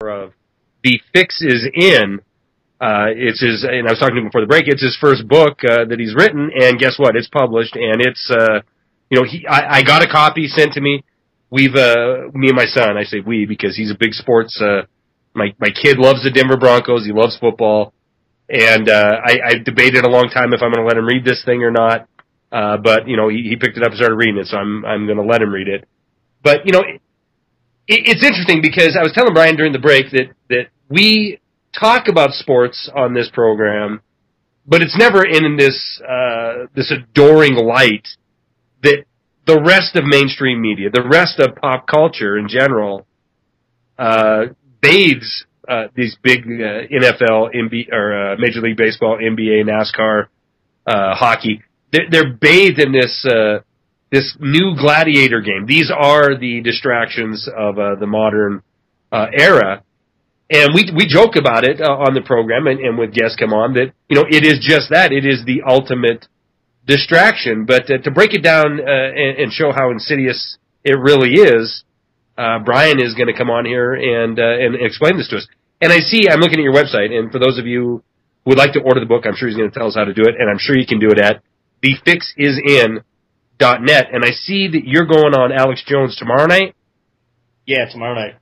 of The Fix is In. It's his, and I was talking to him before the break, it's his first book that he's written, and guess what? It's published, and it's, I got a copy sent to me. Me and my son, I say we because he's a big sports, my kid loves the Denver Broncos, he loves football, and I debated a long time if I'm going to let him read this thing or not, but, he picked it up and started reading it, so I'm going to let him read it. But, it's interesting because I was telling Brian during the break that we talk about sports on this program, but it's never in this adoring light that the rest of mainstream media, the rest of pop culture in general, bathes these big NFL, or Major League Baseball, NBA, NASCAR, hockey. They're bathed in this new gladiator game. These are the distractions of the modern era. And we joke about it on the program and with guests come on that, it is just that. It is the ultimate distraction. But to break it down and show how insidious it really is, Brian is going to come on here and explain this to us. And I'm looking at your website, and for those of you who would like to order the book, I'm sure he's going to tell us how to do it, and I'm sure you can do it at thefixisin.net. And I see that you're going on Alex Jones tomorrow night? Yeah, tomorrow night.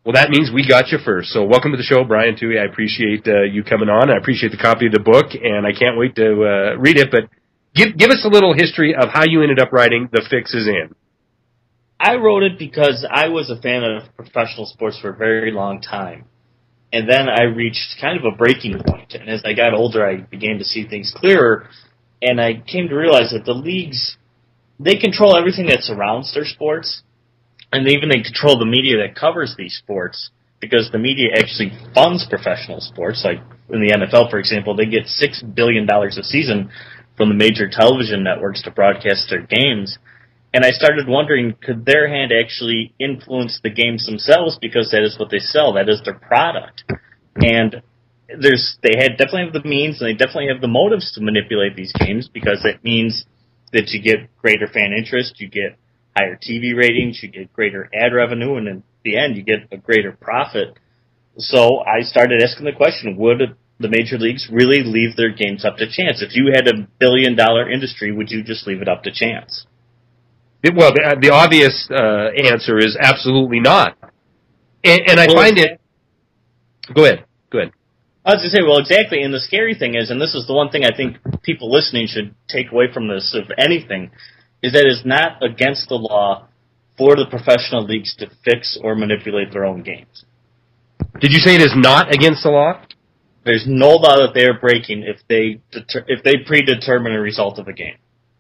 Well, that means we got you first. So welcome to the show, Brian Tuohy. I appreciate you coming on. I appreciate the copy of the book, and I can't wait to read it. But give us a little history of how you ended up writing The Fix is In. I wrote it because I was a fan of professional sports for a very long time. And then I reached kind of a breaking point. And as I got older, I began to see things clearer. And I came to realize that the leagues, they control everything that surrounds their sports. And they control the media that covers these sports, because the media actually funds professional sports. Like in the NFL, for example, they get $6 billion a season from the major television networks to broadcast their games. And I started wondering, could their hand actually influence the games themselves, because that is what they sell, that is their product. And they definitely have the means, and they definitely have the motives to manipulate these games, because it means that you get greater fan interest, you get higher TV ratings, you get greater ad revenue, and in the end, you get a greater profit. So I started asking the question, would the major leagues really leave their games up to chance? If you had $1 billion industry, would you just leave it up to chance? Well, the obvious answer is absolutely not. And I find it... Go ahead. I was going to say, well, exactly, and the scary thing is, and this is the one thing I think people listening should take away from this, if anything, is that it's not against the law for the professional leagues to fix or manipulate their own games. Did you say it is not against the law? There's no law that they are breaking if they predetermine a result of a game.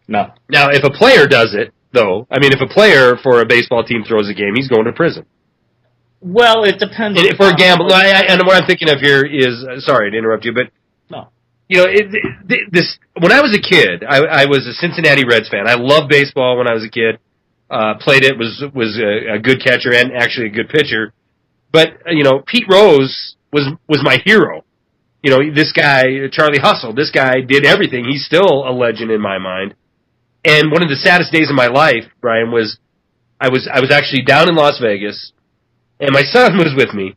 No. Now, if a player does it, though, if a player for a baseball team throws a game, he's going to prison. Well, it depends. And for a gamble, and what I'm thinking of here is, sorry to interrupt you, but no. When I was a kid, I was a Cincinnati Reds fan. I loved baseball when I was a kid. Played it, was a good catcher and actually a good pitcher. But, Pete Rose was my hero. This guy, Charlie Hustle, this guy did everything. He's still a legend in my mind. And one of the saddest days of my life, Brian, was I was actually down in Las Vegas, and my son was with me.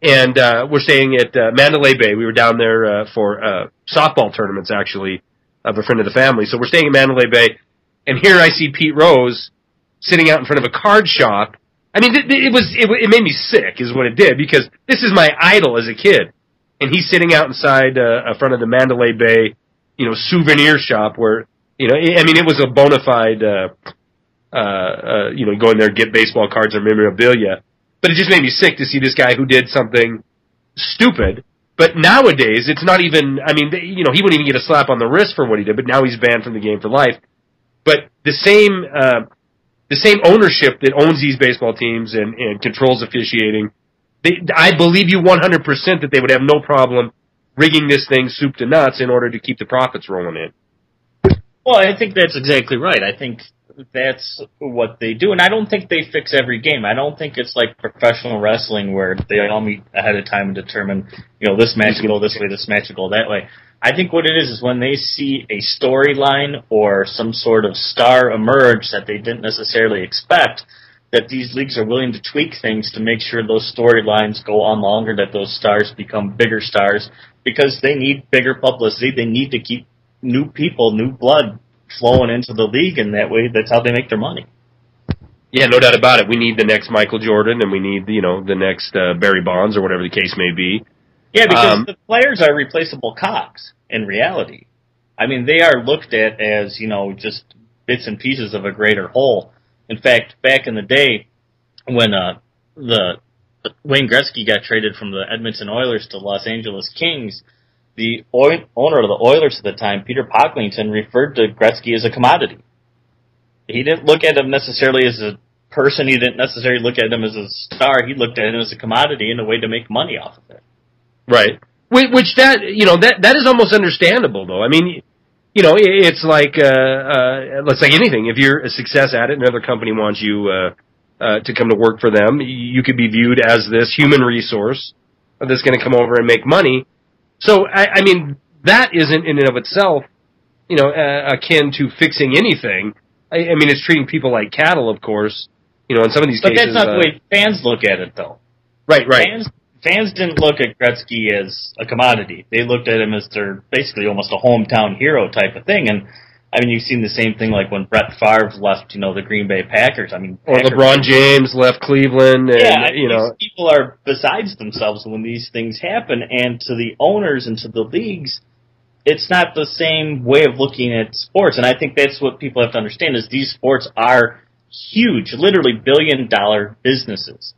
And we're staying at Mandalay Bay. We were down there for softball tournaments, actually, of a friend of the family. So we're staying at Mandalay Bay, and here I see Pete Rose sitting out in front of a card shop. It made me sick, is what it did, because this is my idol as a kid, and he's sitting out inside in front of the Mandalay Bay, souvenir shop where, it was a bona fide, go in there, get baseball cards or memorabilia. But it just made me sick to see this guy who did something stupid. But nowadays, it's not even, he wouldn't even get a slap on the wrist for what he did, but now he's banned from the game for life. But the same ownership that owns these baseball teams and controls officiating, I believe you 100% that they would have no problem rigging this thing soup to nuts in order to keep the profits rolling in. Well, I think that's exactly right. I think that's what they do, and I don't think they fix every game. I don't think it's like professional wrestling where they all meet ahead of time and determine, this match will go this way, this match will go that way. I think what it is when they see a storyline or some sort of star emerge that they didn't necessarily expect, that these leagues are willing to tweak things to make sure those storylines go on longer, that those stars become bigger stars, because they need bigger publicity. They need to keep new people, new blood flowing into the league, and that way that's how they make their money. Yeah, no doubt about it. We need the next Michael Jordan, and we need, the next Barry Bonds, or whatever the case may be. Yeah, because the players are replaceable cogs in reality. I mean, they are looked at as, just bits and pieces of a greater whole. In fact, back in the day when the Wayne Gretzky got traded from the Edmonton Oilers to Los Angeles Kings, the owner of the Oilers at the time, Peter Pocklington, referred to Gretzky as a commodity. He didn't look at him necessarily as a person. He didn't necessarily look at him as a star. He looked at him as a commodity and a way to make money off of it. Right. Which that is almost understandable, though. I mean, it's like anything. If you're a success at it, another company wants you to come to work for them, you could be viewed as this human resource that's going to come over and make money. So, I mean, that isn't in and of itself, akin to fixing anything. I mean, it's treating people like cattle, of course, in some of these cases. But that's not the way fans look at it, though. Right. Fans didn't look at Gretzky as a commodity. They looked at him as their basically almost a hometown hero type of thing. And, I mean, you've seen the same thing like when Brett Favre left, the Green Bay Packers. I mean, or LeBron James left Cleveland. And, these people are besides themselves when these things happen. And to the owners and to the leagues, it's not the same way of looking at sports. And I think that's what people have to understand is these sports are huge, literally billion-dollar businesses.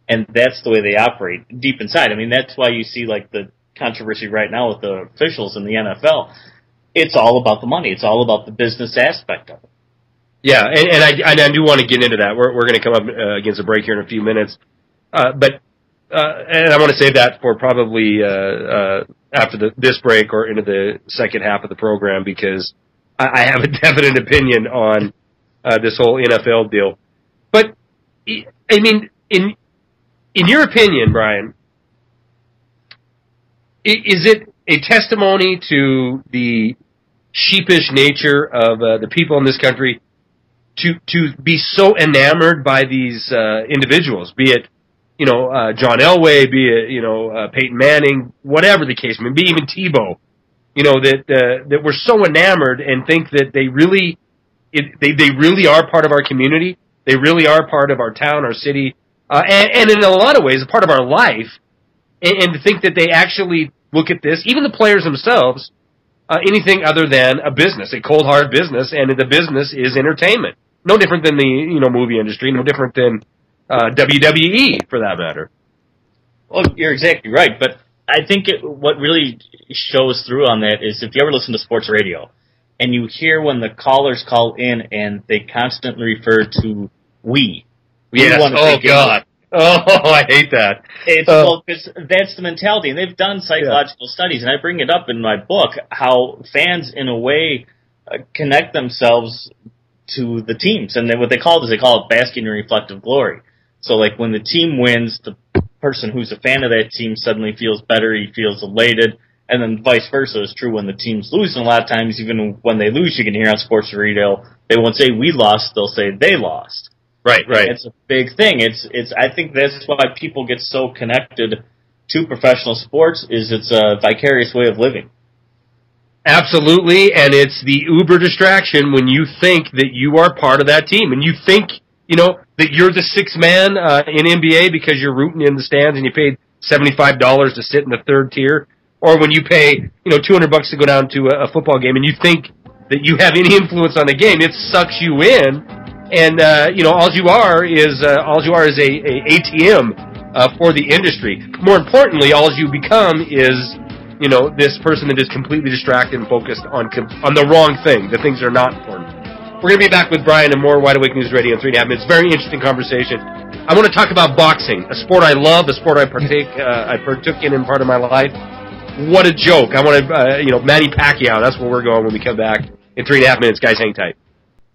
And that's the way they operate deep inside. I mean, that's why you see, like, the controversy right now with the officials in the NFL. It's all about the money. It's all about the business aspect of it. Yeah, and I do want to get into that. We're going to come up against a break here in a few minutes. But I want to save that for probably after this break or into the second half of the program, because I have a definite opinion on this whole NFL deal. But, I mean, in your opinion, Brian, is it a testimony to the sheepish nature of the people in this country to be so enamored by these individuals, be it John Elway, be it Peyton Manning, whatever the case may be, even Tebow, that we're so enamored and think that they really are part of our community, they really are part of our town, our city. And in a lot of ways, a part of our life, and to think that they actually look at this, even the players themselves, anything other than a business, a cold hard business, and the business is entertainment. No different than the movie industry, no different than WWE for that matter. Well, you're exactly right, but I think what really shows through on that is if you ever listen to sports radio, and you hear when the callers call in and they constantly refer to we. Yes. Oh, God. Oh, I hate that. Well, because that's the mentality, and they've done psychological studies, and I bring it up in my book, how fans, in a way, connect themselves to the teams, and what they call it basking in reflective glory. So, like, when the team wins, the person who's a fan of that team suddenly feels better, he feels elated, and then vice versa is true when the teams lose, and a lot of times, even when they lose, you can hear on sports radio, they won't say we lost, they'll say they lost. Right. It's a big thing. I think that's why people get so connected to professional sports, is it's a vicarious way of living. Absolutely, and it's the uber distraction when you think that you are part of that team, and you think, that you're the sixth man in NBA because you're rooting in the stands and you paid $75 to sit in the third tier, or when you pay, $200 to go down to a football game and you think that you have any influence on the game. It sucks you in. And all you are is a ATM for the industry. More importantly, all you become is this person that is completely distracted and focused on the wrong thing, the things that are not important. We're going to be back with Brian and more Wide Awake News Radio in 3.5 minutes. Very interesting conversation. I want to talk about boxing, a sport I love, a sport I partook in part of my life. What a joke! I want to Manny Pacquiao. That's where we're going when we come back in 3.5 minutes. Guys, hang tight.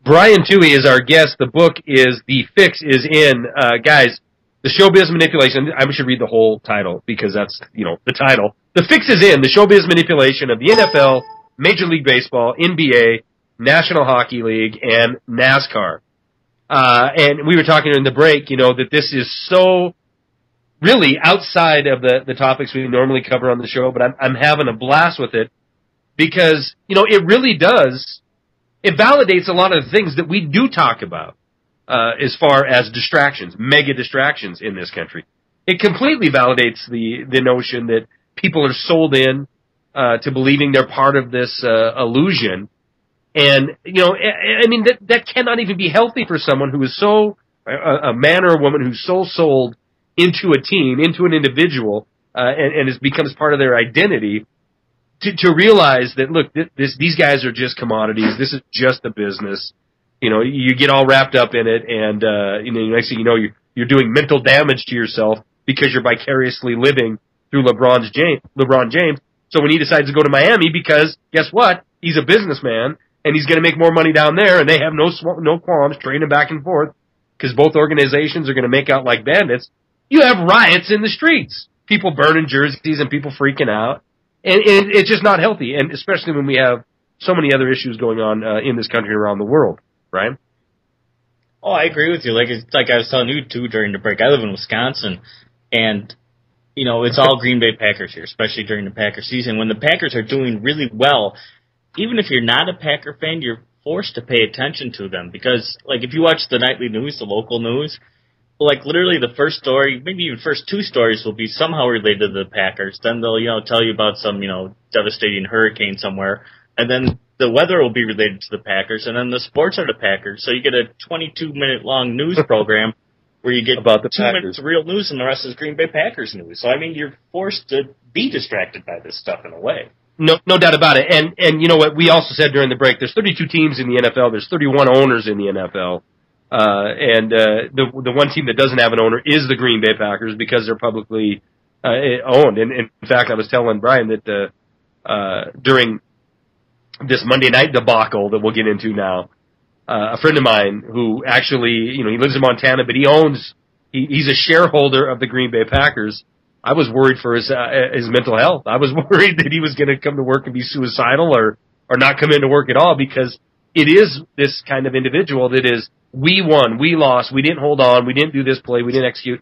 Brian Tuohy is our guest. The book is The Fix is In. Guys, the showbiz manipulation, I should read the whole title because that's, the title. The Fix is In, the showbiz manipulation of the NFL, Major League Baseball, NBA, National Hockey League, and NASCAR. And we were talking in the break, that this is so really outside of the topics we normally cover on the show, but I'm having a blast with it because, it really does, it validates a lot of the things that we do talk about, as far as distractions, mega distractions in this country. It completely validates the notion that people are sold in, to believing they're part of this, illusion. And, that cannot even be healthy for someone who is so, a man or a woman who's so sold into a team, into an individual, and it becomes part of their identity, to realize that, look, these guys are just commodities. This is just a business. You get all wrapped up in it, and, next thing you know, you're doing mental damage to yourself because you're vicariously living through LeBron James. So when he decides to go to Miami, because guess what? He's a businessman, and he's going to make more money down there, and they have no qualms trading back and forth because both organizations are going to make out like bandits. You have riots in the streets, people burning jerseys and people freaking out, and it's just not healthy, and especially when we have so many other issues going on in this country and around the world, right? Oh, I agree with you. Like I was telling you too during the break. I live in Wisconsin, and it's all Green Bay Packers here, especially during the Packer season. When the Packers are doing really well, even if you're not a Packer fan, you're forced to pay attention to them because, like, if you watch the nightly news, the local news. Like, literally the first story, maybe even first two stories will be somehow related to the Packers. Then they'll, tell you about some, devastating hurricane somewhere. And then the weather will be related to the Packers. And then the sports are the Packers. So you get a 22-minute long news program where you get about the 2 minutes of real news and the rest is Green Bay Packers news. So, you're forced to be distracted by this stuff in a way. No doubt about it. And you know what? We also said during the break, there's 32 teams in the NFL. There's 31 owners in the NFL. The one team that doesn't have an owner is the Green Bay Packers because they're publicly owned. And in fact, I was telling Brian that during this Monday night debacle that we'll get into now, a friend of mine who actually, he lives in Montana, but he's a shareholder of the Green Bay Packers. I was worried for his mental health. I was worried that he was going to come to work and be suicidal or not come into work at all because it is this kind of individual that is, we won, we lost, we didn't hold on, we didn't do this play, we didn't execute.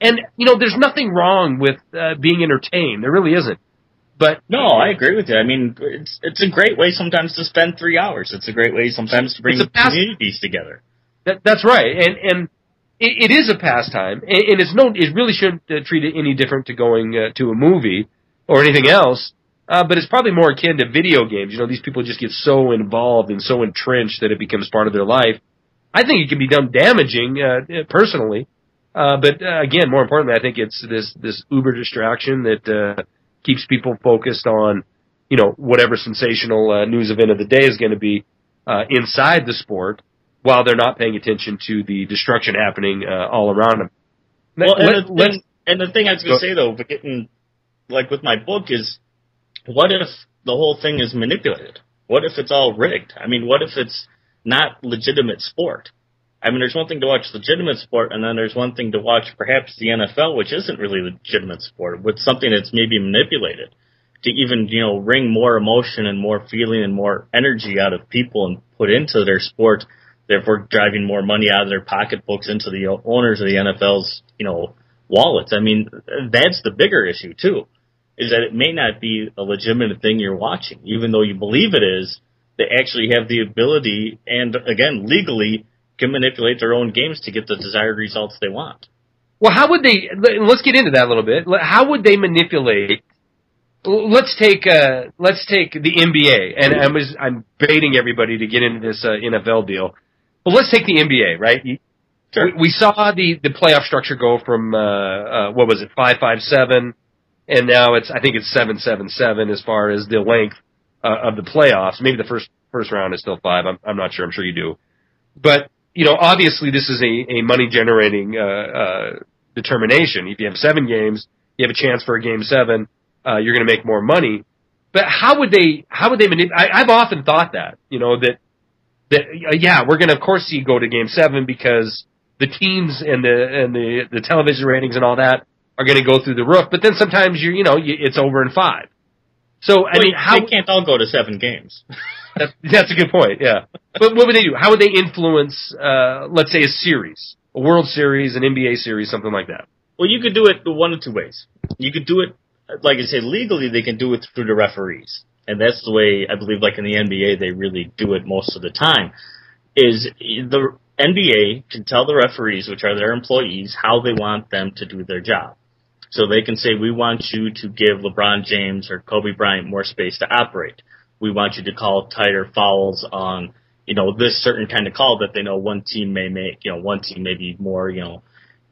And, there's nothing wrong with being entertained. There really isn't. But no, I agree with you. It's a great way sometimes to spend 3 hours. It's a great way sometimes to bring communities together. That's right. And it is a pastime. And it really shouldn't treat it any different to going to a movie or anything else. But it's probably more akin to video games. These people just get so involved and so entrenched that it becomes part of their life. I think it can be done damaging, personally. But again, more importantly, I think it's this uber distraction that keeps people focused on, whatever sensational news event of the day is going to be inside the sport, while they're not paying attention to the destruction happening all around them. And the thing I was going to say though, but getting like with my book is, what if the whole thing is manipulated? What if it's all rigged? What if it's not legitimate sport? There's one thing to watch legitimate sport, and then there's one thing to watch perhaps the NFL, which isn't really legitimate sport, with something that's maybe manipulated to even, wring more emotion and more feeling and more energy out of people and put into their sport, therefore driving more money out of their pocketbooks into the owners of the NFL's, wallets. That's the bigger issue, too, is that it may not be a legitimate thing you're watching, even though you believe it is. They actually have the ability and, again, legally can manipulate their own games to get the desired results they want. Well, how would they, let's get into that a little bit. How would they manipulate, let's take the NBA, and I'm baiting everybody to get into this NFL deal, but let's take the NBA, right? Sure. We saw the playoff structure go from, 5-5-7, and now I think it's 7-7-7 as far as the length of the playoffs. Maybe the first round is still 5. I'm not sure. I'm sure you do. But, obviously this is a money-generating determination. If you have 7 games, you have a chance for a game 7, you're going to make more money. But how would they manipulate? I've often thought that, we're going to, of course, see go to game 7 because the teams and the television ratings and all that are going to go through the roof. But then sometimes it's over in 5. So, they can't all go to 7 games. That's a good point. Yeah, but what would they do? How would they influence, let's say, a series, a World Series, an NBA series, something like that? Well, you could do it one of two ways. You could do it, like I say, legally. They can do it through the referees, and that's the way I believe. Like in the NBA, they really do it most of the time. Is the NBA can tell the referees, which are their employees, how they want them to do their job. So they can say, we want you to give LeBron James or Kobe Bryant more space to operate. We want you to call tighter fouls on, this certain kind of call that they know one team may make, one team may be more,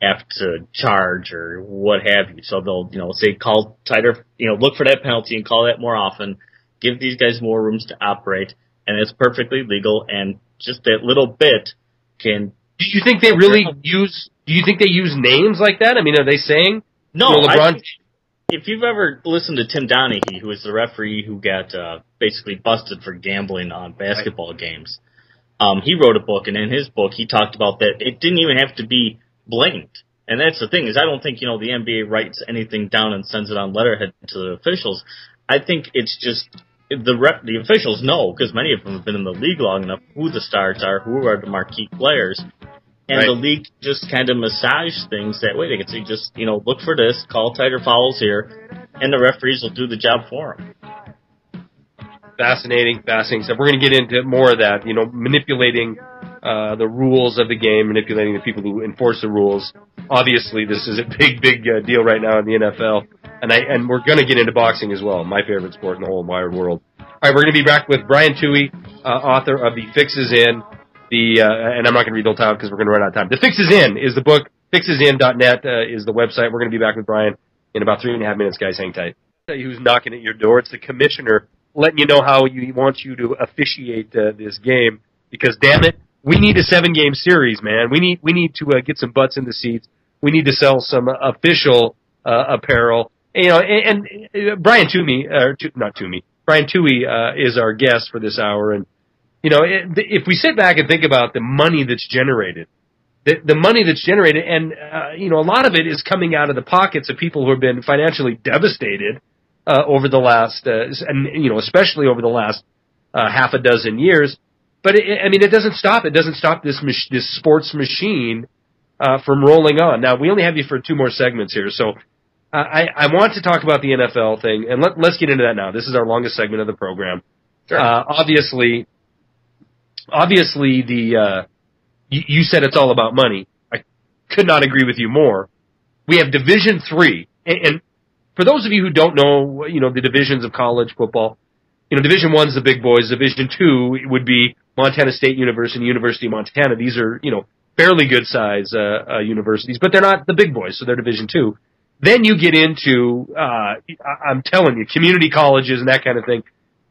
apt to charge or what have you. So they'll, say call tighter, look for that penalty and call that more often, give these guys more rooms to operate, and it's perfectly legal, and just that little bit can... Do you think they really use names like that? I mean, are they saying... No, LeBron... If you've ever listened to Tim Donaghy, who is the referee who got basically busted for gambling on basketball games, he wrote a book, and in his book he talked about that it didn't even have to be blatant. And that's the thing, is I don't think, the NBA writes anything down and sends it on letterhead to the officials. I think it's just the officials know, because many of them have been in the league long enough, who the stars are, who are the marquee players. And the league just kind of massage things that way. They can say, just, look for this, call tighter fouls here, and the referees will do the job for them. Fascinating stuff. We're going to get into more of that, manipulating the rules of the game, manipulating the people who enforce the rules. Obviously, this is a big deal right now in the NFL, and we're going to get into boxing as well, my favorite sport in the whole wide world. All right, we're going to be back with Brian Tuohy, author of The Fix Is In. And I'm not going to read the whole title because we're going to run out of time. The Fix Is In is the book. Fixisin.net is the website. We're going to be back with Brian in about 3.5 minutes, guys. Hang tight. I'll tell you who's knocking at your door. It's the commissioner letting you know how he wants you to officiate this game. Because, damn it, we need a 7-game series, man. We need to get some butts in the seats. We need to sell some official apparel. And Brian Tuohy, Brian Tuohy is our guest for this hour. And if we sit back and think about the money that's generated, the money that's generated, and a lot of it is coming out of the pockets of people who have been financially devastated over the last, especially over the last half a dozen years. But it doesn't stop. It doesn't stop this sports machine from rolling on. Now we only have you for 2 more segments here, so I want to talk about the NFL thing, and let's get into that now. This is our longest segment of the program. Sure. Obviously, you said it's all about money. I could not agree with you more. We have Division III, and for those of you who don't know, the divisions of college football, Division I is the big boys. Division II would be Montana State University, University of Montana. These are, fairly good size universities, but they're not the big boys, so they're Division II. Then you get into, I'm telling you, community colleges and that kind of thing.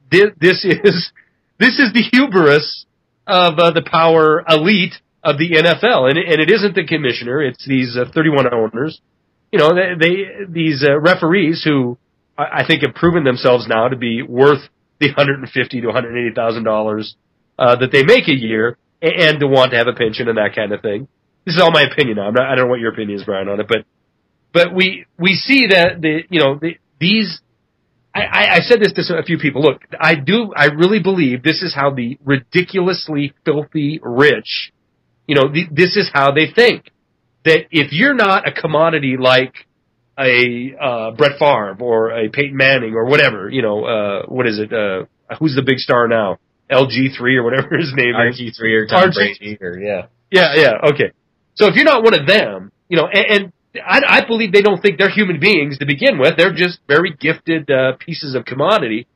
This is the hubris of the power elite of the NFL, and it isn't the commissioner; it's these 31 owners. These referees who I think have proven themselves now to be worth the $150,000 to $180,000 that they make a year, and to want to have a pension and that kind of thing. This is all my opinion now. I don't know what your opinion is, Brian, on it, but we see that these. I said this to a few people. Look, I really believe this is how the ridiculously filthy rich, this is how they think. That if you're not a commodity like a Brett Favre or a Peyton Manning or whatever, what is it? Who's the big star now? LG3 or whatever his name is. RG3 or Tom Brady or yeah. Yeah, okay. So if you're not one of them, and I believe they don't think they're human beings to begin with. They're just very gifted pieces of commodity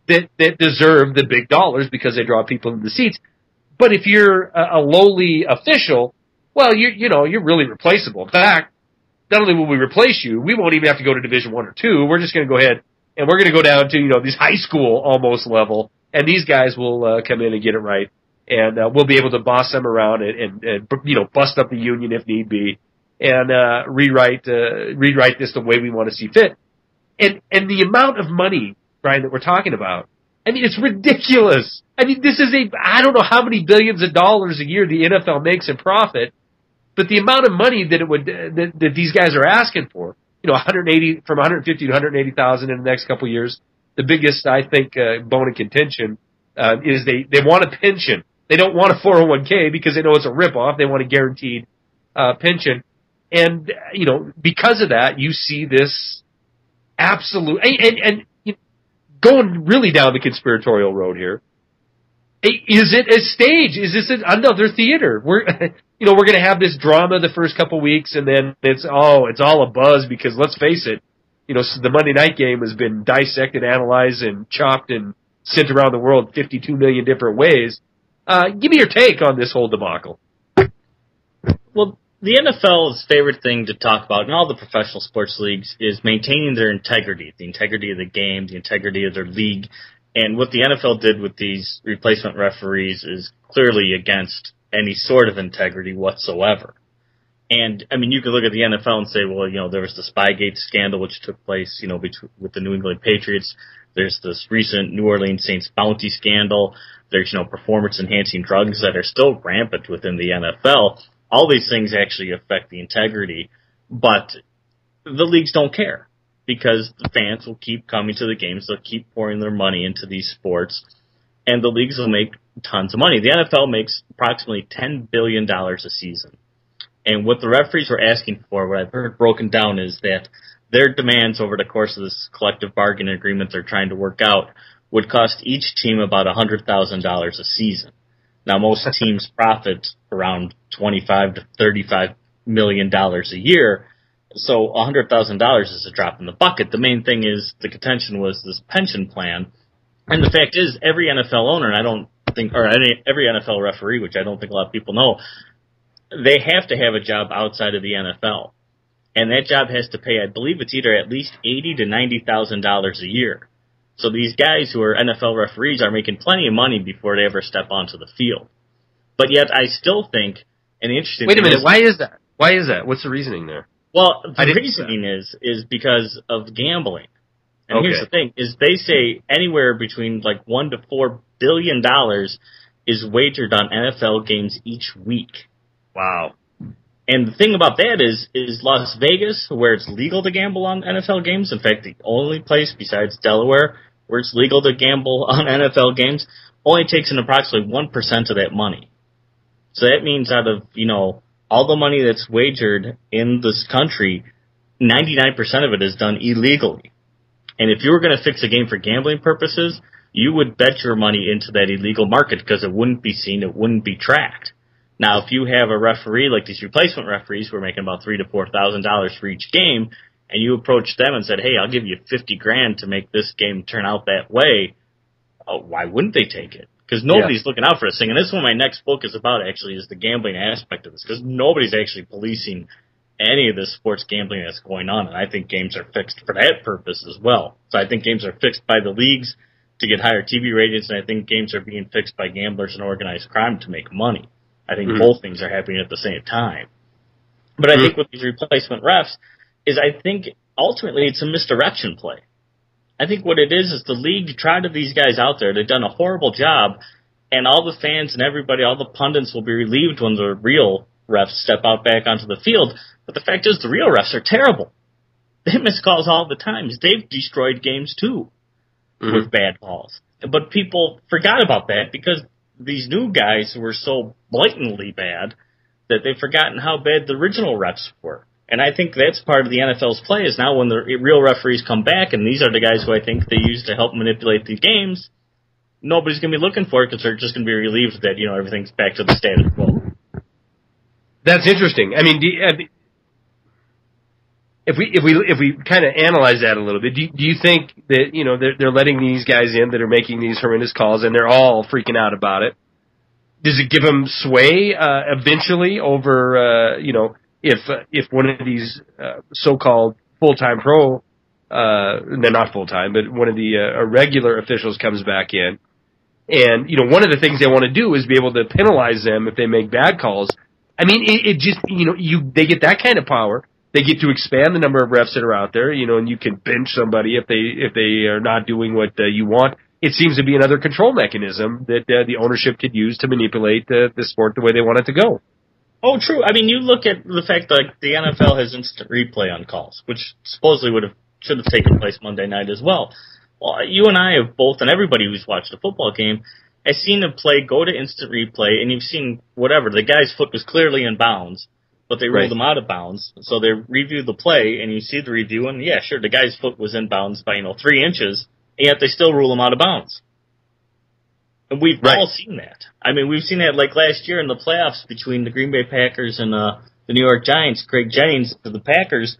that deserve the big dollars because they draw people in the seats. But if you're a lowly official, well, you're really replaceable. In fact, not only will we replace you, we won't even have to go to Division I or II. We're just going to go ahead and we're going to go down to this high school almost level, and these guys will come in and get it right, and we'll be able to boss them around and bust up the union if need be. And rewrite this the way we want to see fit. And the amount of money, Brian, that we're talking about, it's ridiculous. This is I don't know how many billions of dollars a year the NFL makes in profit, but the amount of money that these guys are asking for, from 150 to 180,000 in the next couple of years, the biggest, I think, bone of contention is they want a pension. They don't want a 401k because they know it's a ripoff. They want a guaranteed pension. And, because of that, you see this absolute, and going really down the conspiratorial road here, is it a stage? Is this another theater? We're going to have this drama the first couple weeks, and then it's all a buzz because let's face it, the Monday night game has been dissected, analyzed, and chopped and sent around the world 52 million different ways. Give me your take on this whole debacle. Well, the NFL's favorite thing to talk about in all the professional sports leagues is maintaining their integrity, the integrity of the game, the integrity of their league. And what the NFL did with these replacement referees is clearly against any sort of integrity whatsoever. And, I mean, you could look at the NFL and say, well, there was the Spygate scandal which took place, with the New England Patriots. There's this recent New Orleans Saints bounty scandal. There's, performance-enhancing drugs that are still rampant within the NFL. All these things actually affect the integrity, but the leagues don't care because the fans will keep coming to the games. They'll keep pouring their money into these sports, and the leagues will make tons of money. The NFL makes approximately $10 billion a season. And what the referees were asking for, what I've heard broken down, is that their demands over the course of this collective bargaining agreement they're trying to work out would cost each team about $100,000 a season. Now, most teams profit around $25 to $35 million a year, so $100,000 is a drop in the bucket. The main thing is the contention was this pension plan, and the fact is every NFL owner, every NFL referee, which I don't think a lot of people know, they have to have a job outside of the NFL, and that job has to pay, I believe it's either at least $80,000 to $90,000 a year. So these guys who are NFL referees are making plenty of money before they ever step onto the field. But yet I still think an interesting Wait a minute, why is that? Why is that? What's the reasoning there? Well, the reasoning is because of gambling. And here's the thing, is they say anywhere between like $1 to $4 billion is wagered on NFL games each week. Wow. And the thing about that is Las Vegas, where it's legal to gamble on NFL games, in fact, the only place besides Delaware where it's legal to gamble on NFL games, only takes in approximately 1% of that money. So that means out of, all the money that's wagered in this country, 99% of it is done illegally. And if you were going to fix a game for gambling purposes, you would bet your money into that illegal market because it wouldn't be seen, it wouldn't be tracked. Now, if you have a referee like these replacement referees who are making about $3,000 to $4,000 for each game, and you approach them and said, "Hey, I'll give you $50,000 to make this game turn out that way," why wouldn't they take it? Because nobody's looking out for this thing. And this is what my next book is about, actually, is the gambling aspect of this. Because nobody's actually policing any of this sports gambling that's going on. And I think games are fixed for that purpose as well. So I think games are fixed by the leagues to get higher TV ratings, and I think games are being fixed by gamblers and organized crime to make money. I think both things are happening at the same time. But I think with these replacement refs is I think ultimately it's a misdirection play. I think what it is the league tried these guys out there. They've done a horrible job, and all the fans and everybody, all the pundits will be relieved when the real refs step out back onto the field. But the fact is the real refs are terrible. They miss calls all the time. They've destroyed games too with bad calls. But people forgot about that because these new guys were so blatantly bad that they've forgotten how bad the original refs were. And I think that's part of the NFL's play is now when the real referees come back, and these are the guys who I think they use to help manipulate these games, nobody's going to be looking for it because they're just going to be relieved that, everything's back to the status quo. That's interesting. I mean, if we kind of analyze that a little bit, do you think that, they're letting these guys in that are making these horrendous calls and they're all freaking out about it? Does it give them sway eventually over, if one of these so-called full-time pro, they're not full-time, but one of the regular officials comes back in, and one of the things they want to do is be able to penalize them if they make bad calls. I mean, it just they get that kind of power. They get to expand the number of refs that are out there, and you can bench somebody if they are not doing what you want. It seems to be another control mechanism that the ownership could use to manipulate the sport the way they want it to go. Oh, true. I mean, you look at the fact that the NFL has instant replay on calls, which supposedly should have taken place Monday night as well. Well, you and I have both, and everybody who's watched a football game, I've seen a play go to instant replay, and you've seen whatever. The guy's foot was clearly in bounds, but they ruled him out of bounds. So they review the play, and you see the review, and yeah, sure, the guy's foot was in bounds by 3 inches, and yet they still rule him out of bounds. And we've all seen that. I mean, we've seen that like last year in the playoffs between the Green Bay Packers and the New York Giants. Craig Jennings of the Packers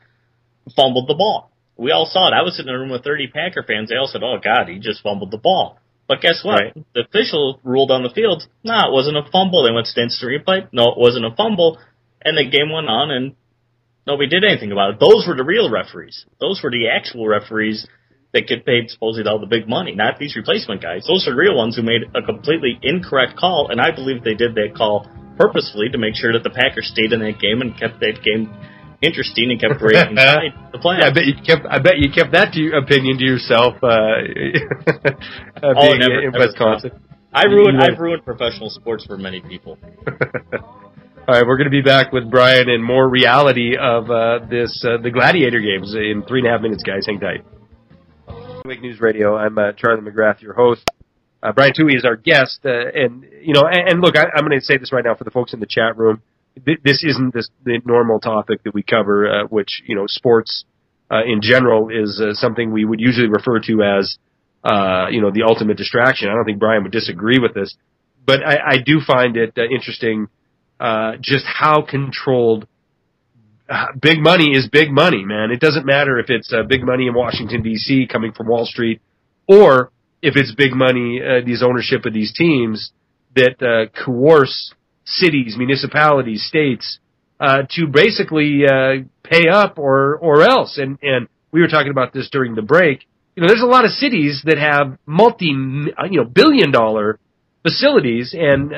fumbled the ball. We all saw it. I was sitting in a room with 30 Packer fans. They all said, "Oh God, he just fumbled the ball." But guess what? The official ruled on the field, no, it wasn't a fumble. They went to instant replay. No, it wasn't a fumble. And the game went on, and nobody did anything about it. Those were the real referees. Those were the actual referees that get paid supposedly all the big money, not these replacement guys. Those are the real ones who made a completely incorrect call, and I believe they did that call purposefully to make sure that the Packers stayed in that game and kept that game interesting and kept raising the playoffs. Yeah, I bet you kept that opinion to yourself. Being in Wisconsin, I've ruined professional sports for many people. All right, we're going to be back with Brian and more reality of the Gladiator games in 3.5 minutes, guys. Hang tight. Wake News Radio. I'm Charlie McGrath, your host. Brian Tuohy is our guest, and look, I'm going to say this right now for the folks in the chat room. This isn't the normal topic that we cover, which, sports in general is something we would usually refer to as, the ultimate distraction. I don't think Brian would disagree with this, but I do find it interesting just how controlled big money is. Big money, man. It doesn't matter if it's big money in Washington, D.C. coming from Wall Street, or if it's big money, these ownership of these teams that coerce cities, municipalities, states, to basically pay up or else. And we were talking about this during the break. There's a lot of cities that have billion-dollar facilities, and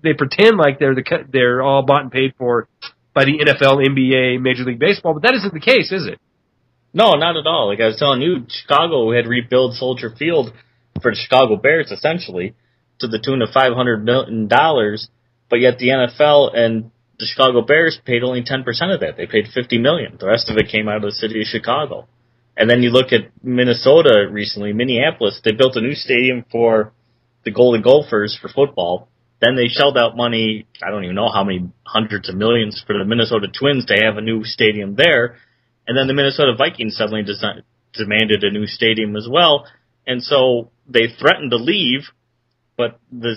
they pretend like they're all bought and paid for by the NFL, NBA, Major League Baseball, but that isn't the case, is it? No, not at all. Like I was telling you, Chicago had rebuilt Soldier Field for the Chicago Bears, essentially, to the tune of $500 million, but yet the NFL and the Chicago Bears paid only 10% of that. They paid $50 million. The rest of it came out of the city of Chicago. And then you look at Minnesota recently, Minneapolis, they built a new stadium for the Golden Gophers for football. Then they shelled out money, I don't even know how many hundreds of millions, for the Minnesota Twins to have a new stadium there. And then the Minnesota Vikings suddenly demanded a new stadium as well. And so they threatened to leave, but the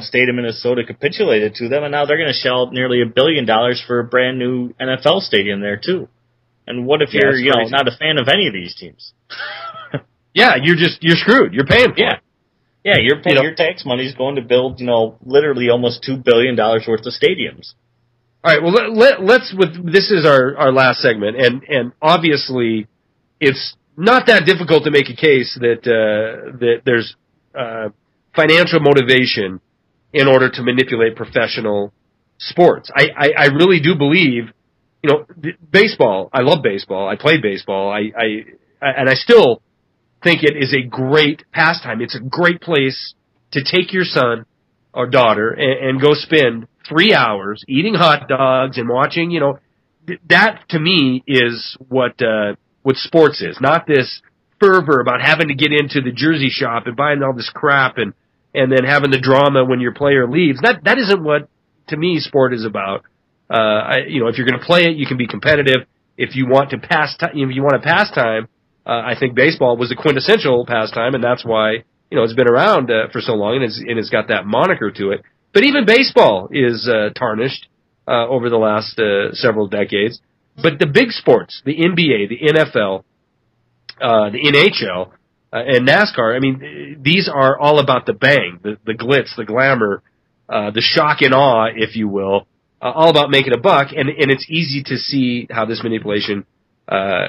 state of Minnesota capitulated to them, and now they're going to shell out nearly $1 billion for a brand new NFL stadium there too. And what if you're not a fan of any of these teams? Yeah, you're screwed. You're paying for it. Yeah, your tax money is going to build, literally almost $2 billion worth of stadiums. All right, well, this is our last segment, and obviously it's not that difficult to make a case that there's financial motivation in order to manipulate professional sports. I really do believe, baseball. I love baseball. I played baseball. And I still think it is a great pastime. It's a great place to take your son or daughter and go spend 3 hours eating hot dogs and watching, that to me is what sports is. Not this fervor about having to get into the jersey shop and buying all this crap and then having the drama when your player leaves. That isn't what, to me, sport is about. If you're going to play it, you can be competitive. If you want to pass time, I think baseball was a quintessential pastime, and that's why it's been around for so long, and it's got that moniker to it. But even baseball is tarnished over the last several decades. But the big sports, the NBA, the NFL, the NHL, and NASCAR, I mean, these are all about the bang, the glitz, the glamour, the shock and awe, if you will, all about making a buck, and it's easy to see how this manipulation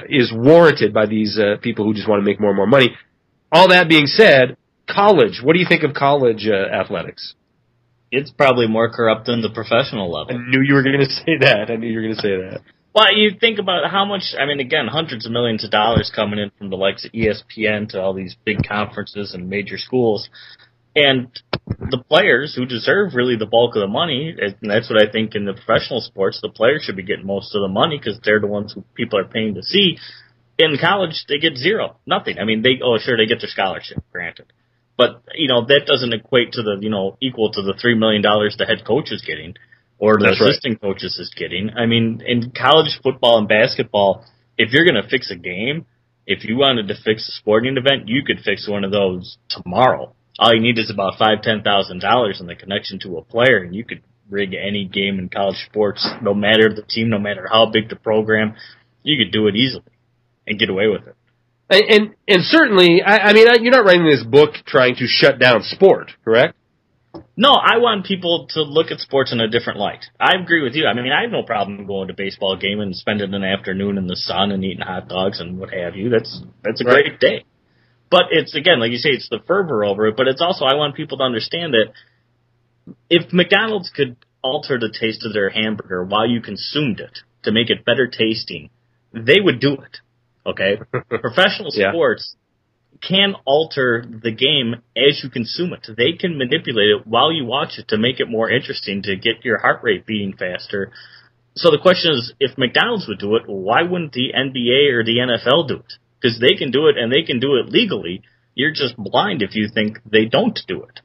is warranted by these people who just want to make more and more money. All that being said, college, what do you think of college athletics? It's probably more corrupt than the professional level. I knew you were going to say that. Well, you think about how much, again, hundreds of millions of dollars coming in from the likes of ESPN to all these big conferences and major schools. And the players who deserve really the bulk of the money, and that's what I think in the professional sports, the players should be getting most of the money because they're the ones who people are paying to see. In college, they get zero, nothing. They get their scholarship, granted. But, that doesn't equate to equal to the $3 million the head coach is getting or the assistant coaches is getting. I mean, in college football and basketball, if you're going to fix a game, if you wanted to fix a sporting event, you could fix one of those tomorrow. All you need is about $5,000-$10,000 in the connection to a player, and you could rig any game in college sports, no matter the team, no matter how big the program. You could do it easily and get away with it. And certainly, I mean, you're not writing this book trying to shut down sport, correct? No, I want people to look at sports in a different light. I agree with you. I mean, I have no problem going to a baseball game and spending an afternoon in the sun and eating hot dogs and what have you. That's a great day. But it's, again, like you say, it's the fervor over it, but it's also, I want people to understand that if McDonald's could alter the taste of their hamburger while you consumed it to make it better tasting, they would do it. Okay? Professional sports can alter the game as you consume it. They can manipulate it while you watch it to make it more interesting, to get your heart rate beating faster. So the question is, if McDonald's would do it, why wouldn't the NBA or the NFL do it? Because they can do it, and they can do it legally. You're just blind if you think they don't do it.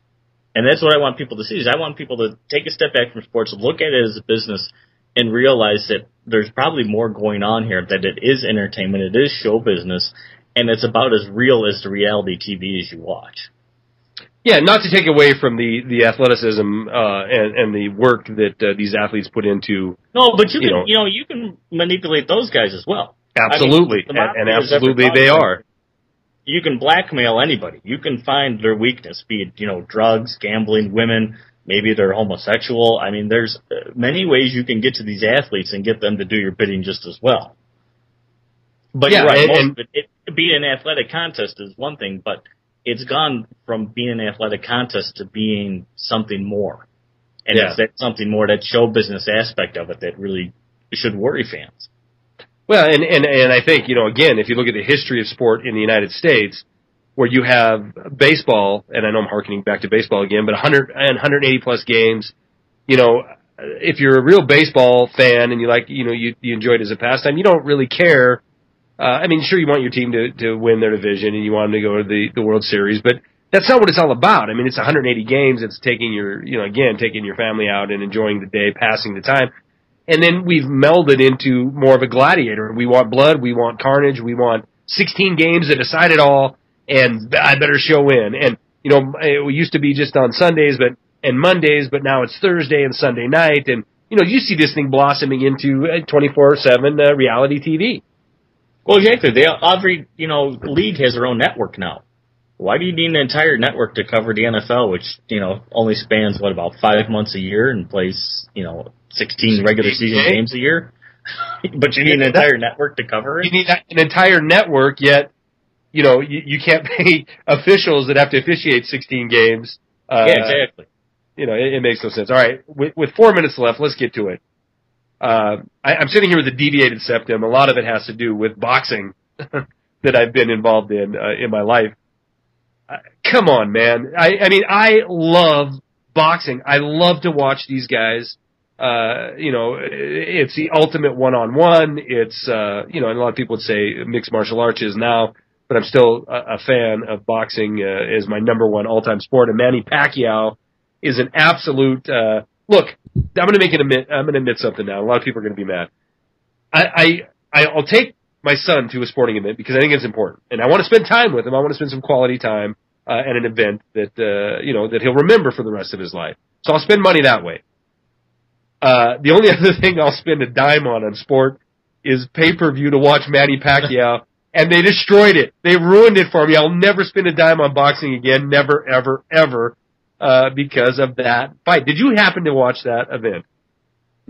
And that's what I want people to see, is I want people to take a step back from sports, look at it as a business, and realize that there's probably more going on here, that it is entertainment, it is show business, and it's about as real as the reality TV as you watch. Yeah, not to take away from the athleticism and the work that these athletes put into. No, but you can manipulate those guys as well. Absolutely, I mean, and absolutely they are. You can blackmail anybody. You can find their weakness, be it drugs, gambling, women. Maybe they're homosexual. I mean, there's many ways you can get to these athletes and get them to do your bidding just as well. But you're right. Most of it being an athletic contest is one thing, but it's gone from being an athletic contest to being something more. And it's that something more, that show business aspect of it, that really should worry fans. Well, and I think, again, if you look at the history of sport in the United States, where you have baseball, and I know I'm harkening back to baseball again, but 180 plus games, if you're a real baseball fan and you enjoy it as a pastime, you don't really care. I mean, sure, you want your team to win their division and you want them to go to the World Series, but that's not what it's all about. I mean, it's 180 games. It's taking taking your family out and enjoying the day, passing the time. And then we've melded into more of a gladiator. We want blood. We want carnage. We want 16 games that decide it all. And I better show in. And, it used to be just on Sundays and Mondays, but now it's Thursday and Sunday night. And, you see this thing blossoming into 24/7 reality TV. Well, exactly. Every league has their own network now. Why do you need an entire network to cover the NFL, which, only spans, about 5 months a year and plays, 16 regular season games a year? But you need an entire network to cover it? You need an entire network, yet, you can't pay officials that have to officiate 16 games. Yeah, exactly. It makes no sense. All right, with 4 minutes left, let's get to it. I'm sitting here with a deviated septum. A lot of it has to do with boxing that I've been involved in my life. Come on, man. I mean, I love boxing. I love to watch these guys. It's the ultimate one-on-one. It's, and a lot of people would say mixed martial arts is now, but I'm still a fan of boxing as my number one all-time sport. And Manny Pacquiao is an absolute, look, I'm going to admit something now. A lot of people are going to be mad. I'll take my son to a sporting event because I think it's important. And I want to spend time with him. I want to spend some quality time at an event that, that he'll remember for the rest of his life. So I'll spend money that way. The only other thing I'll spend a dime on sport is pay-per-view to watch Manny Pacquiao, and they destroyed it. They ruined it for me. I'll never spend a dime on boxing again. Never, ever, ever, because of that fight. Did you happen to watch that event?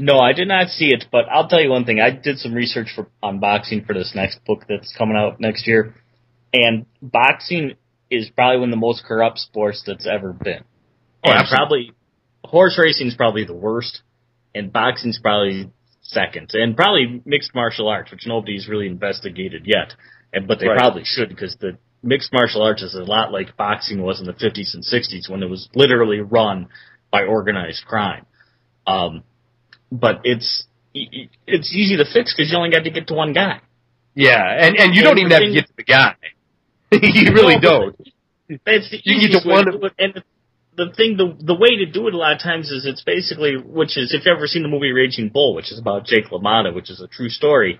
No, I did not see it, but I'll tell you one thing. I did some research on boxing for this next book that's coming out next year, and boxing is probably one of the most corrupt sports that's ever been. Oh, and probably horse racing is probably the worst, and boxing's probably second, and probably mixed martial arts, which nobody's really investigated yet, but they probably should, because the mixed martial arts is a lot like boxing was in the 50s and 60s when it was literally run by organized crime. But it's easy to fix because you only got to get to one guy. Yeah, and you don't even have to get to the guy. You really don't. That's the easiest way to do it. And the thing, the way to do it a lot of times is it's basically, which is, if you've ever seen the movie Raging Bull, which is about Jake LaMotta, which is a true story,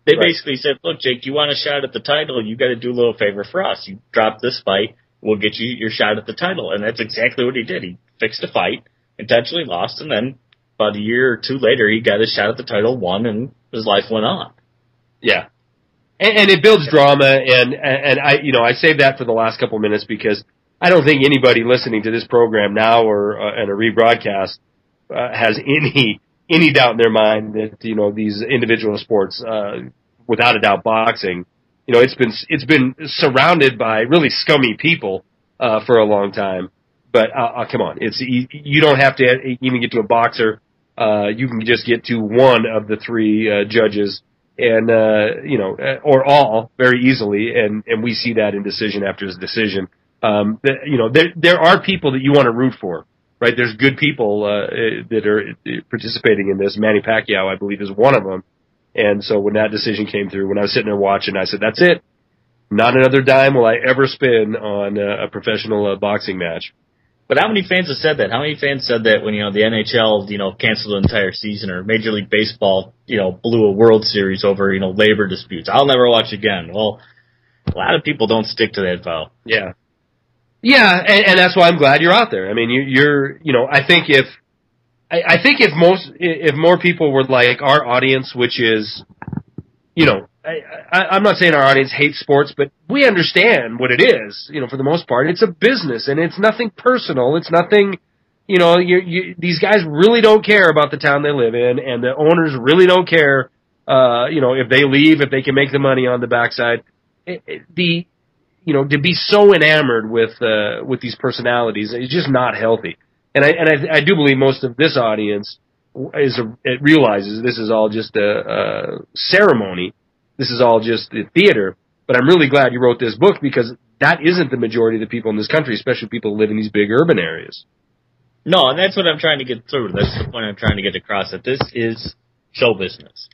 they basically said, look, Jake, you want a shot at the title, you got to do a little favor for us. You drop this fight, we'll get you your shot at the title. And that's exactly what he did. He fixed a fight, intentionally lost, and then about a year or two later, he got his shot at the title, won, and his life went on. Yeah. And it builds drama, and I saved that for the last couple minutes because I don't think anybody listening to this program now or and a rebroadcast has any doubt in their mind that these individual sports, without a doubt, boxing, it's been surrounded by really scummy people for a long time. But come on, you don't have to even get to a boxer. You can just get to one of the three judges. And, or all very easily. And we see that in decision after decision. There are people that you want to root for, right? There's good people, that are participating in this. Manny Pacquiao, I believe, is one of them. And so when that decision came through, when I was sitting there watching, I said, that's it. Not another dime will I ever spend on a professional boxing match. But how many fans have said that? How many fans said that when, the NHL, canceled an entire season, or Major League Baseball, blew a World Series over, labor disputes? I'll never watch again. Well, a lot of people don't stick to that vow. Yeah. Yeah, and that's why I'm glad you're out there. I mean, I think if more people were like our audience, which is, I'm not saying our audience hates sports, but we understand what it is. For the most part, it's a business, and it's nothing personal. It's nothing, these guys really don't care about the town they live in, and the owners really don't care, if they leave, if they can make the money on the backside. To be so enamored with these personalities is just not healthy. And I do believe most of this audience realizes this is all just a ceremony. This is all just the theater, but I'm really glad you wrote this book because that isn't the majority of the people in this country, especially people who live in these big urban areas. No, and that's what I'm trying to get through. That's the point I'm trying to get across, that this is show business.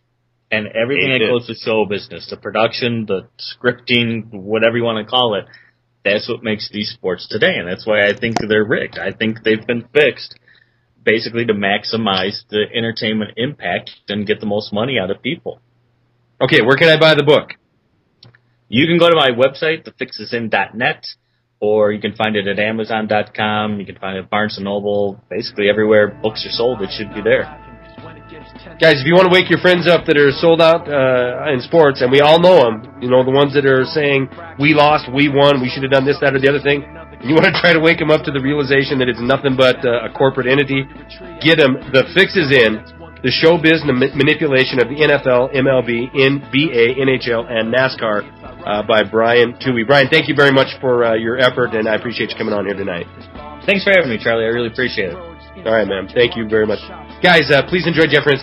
And everything that goes to show business, the production, the scripting, whatever you want to call it, that's what makes these sports today. And that's why I think they're rigged. I think they've been fixed basically to maximize the entertainment impact and get the most money out of people. Okay, where can I buy the book? You can go to my website, thefixisin.net, or you can find it at Amazon.com. You can find it at Barnes & Noble. Basically everywhere books are sold, it should be there. Guys, if you want to wake your friends up that are sold out in sports, and we all know them, the ones that are saying, we lost, we won, we should have done this, that, or the other thing, and you want to try to wake them up to the realization that it's nothing but a corporate entity, get them The Fix Is In, the showbiz manipulation of the NFL, MLB, NBA, NHL, and NASCAR by Brian Tuohy. Brian, thank you very much for your effort, and I appreciate you coming on here tonight. Thanks for having me, Charlie. I really appreciate it. All right, man. Thank you very much. Guys, please enjoy Jeff Rins.